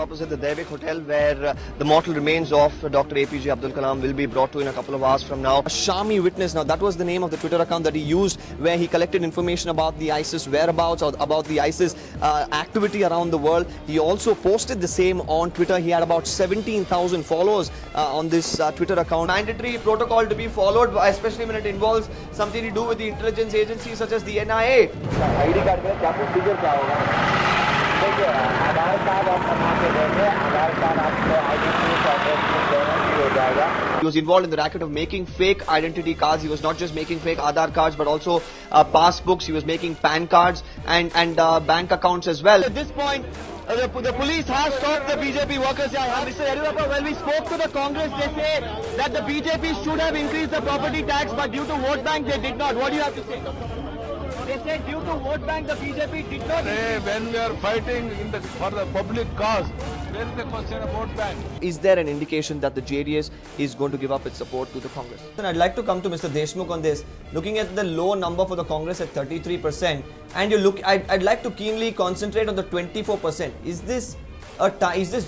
Opposite the Devik Hotel, where the mortal remains of Dr. APJ Abdul Kalam will be brought to in a couple of hours from now. Shami Witness, now that was the name of the Twitter account that he used, where he collected information about the ISIS whereabouts or about the ISIS activity around the world. He also posted the same on Twitter. He had about 17,000 followers on this Twitter account. Mandatory protocol to be followed, especially when it involves something to do with the intelligence agencies such as the NIA. ID card में क्या procedure क्या होगा? देखिए आधार card आप बना के देंगे, आधार card आपको आइडेंटिटी एड्रेस में दोनों हो जाएगा. He was involved in the racket of making fake identity cards. He was not just making fake Aadhaar cards, but also passbooks. He was making PAN cards and bank accounts as well. At this point, the police has stopped the BJP workers. Mr. Yediyurappa, when we spoke to the Congress, they say that the BJP should have increased the property tax, but due to vote bank, they did not. What do you have to say? They said due to vote bank, the BJP did not. When we are fighting for the public cause, there is a question of vote bank. Is there an indication that the JDS is going to give up its support to the Congress? And I'd like to come to Mr. Deshmukh on this. Looking at the low number for the Congress at 33%, and I'd like to keenly concentrate on the 24%. Is this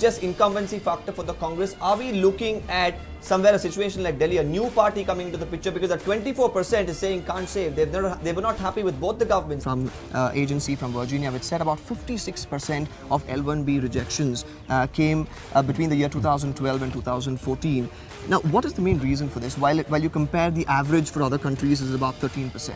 just incumbency factor for the Congress? Are we looking at somewhere a situation like Delhi, a new party coming into the picture? Because the 24% is saying can't save. They were not happy with both the governments. From agency from Virginia, which said about 56% of L1B rejections came between the year 2012 and 2014. Now, what is the main reason for this? While you compare the average for other countries is about 13%.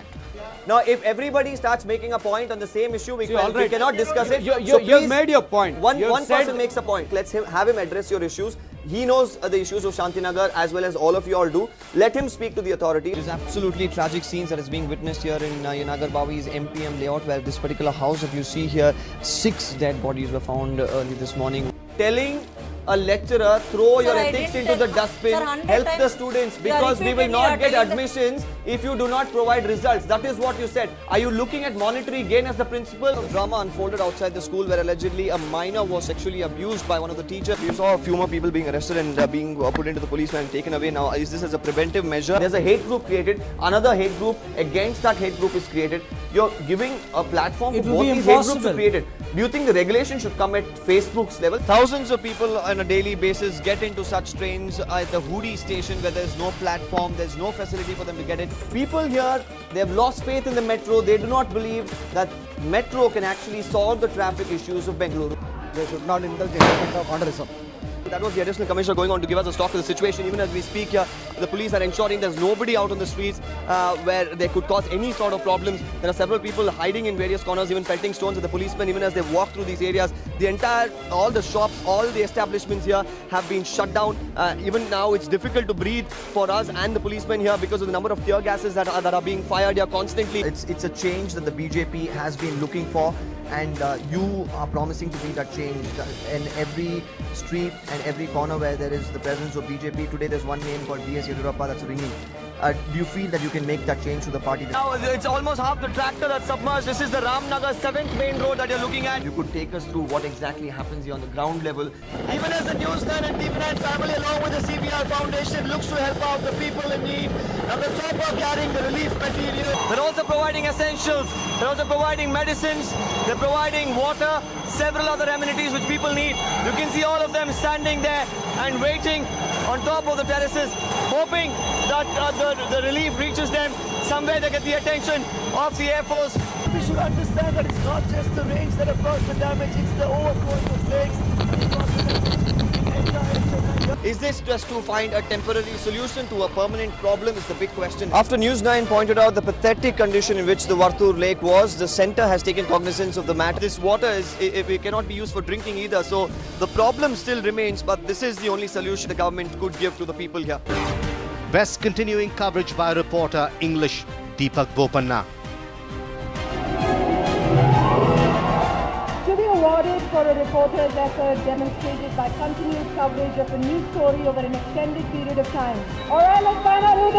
Now, if everybody starts making a point on the same issue, we cannot discuss it. You've made your point. One person makes a point. Let's have him address your issues. He knows the issues of Shantinagar as well as all of you all do. Let him speak to the authorities. There's absolutely tragic scenes that is being witnessed here in Yanagar Bawi's MPM layout, where this particular house that you see here, 6 dead bodies were found early this morning. Telling a lecturer, throw your ethics into the dustbin, help the students, because we will not get admissions if you do not provide results. That is what you said. Are you looking at monetary gain as the principle? Drama unfolded outside the school where allegedly a minor was sexually abused by one of the teachers. We saw a few more people being arrested and being put into the police and taken away. Now, is this as a preventive measure? There's a hate group created. Another hate group against that hate group is created. You're giving a platform for both these hate groups to create it. Do you think the regulation should come at Facebook's level? Thousands of people on a daily basis get into such trains at the Hoodi station where there's no platform, there's no facility for them to get it. People here, they have lost faith in the metro. They do not believe that metro can actually solve the traffic issues of Bengaluru. They should not indulge in element of vandalism. That was the additional commissioner going on to give us a stock of the situation. Even as we speak here, the police are ensuring there's nobody out on the streets where they could cause any sort of problems. There are several people hiding in various corners, even pelting stones at the policemen, even as they walk through these areas. All the shops, all the establishments here have been shut down. Even now, it's difficult to breathe for us and the policemen here because of the number of tear gases that are being fired here constantly. It's a change that the BJP has been looking for, and you are promising to be that change in every street and every corner where there is the presence of BJP. Today there's one name called B.S. Yediyurappa that's ringing. Do you feel that you can make that change to the party? Now it's almost half the tractor that's submerged. This is the Ramnagar 7th main road that you're looking at. You could take us through what exactly happens here on the ground level. Even as the Newsnet and TV9 family along with the CBR Foundation looks to help out the people in need. Now the top are carrying the relief material. They're also providing essentials. They're also providing medicines. They're providing water, several other amenities which people need. You can see all of them standing there and waiting on top of the terraces, hoping that the relief reaches them. Somewhere they get the attention of the Air Force. We should understand that it's not just the rains that have caused the damage, it's the overflowing of lakes. Is this just to find a temporary solution to a permanent problem is the big question. After News 9 pointed out the pathetic condition in which the Vartur lake was, the centre has taken cognizance of the matter. This water it cannot be used for drinking either, so the problem still remains, but this is the only solution the government could give to the people here. West continuing coverage by reporter English Deepak Bopanna. To be awarded for a reporter's effort demonstrated by continued coverage of a news story over an extended period of time. All right, let's find out who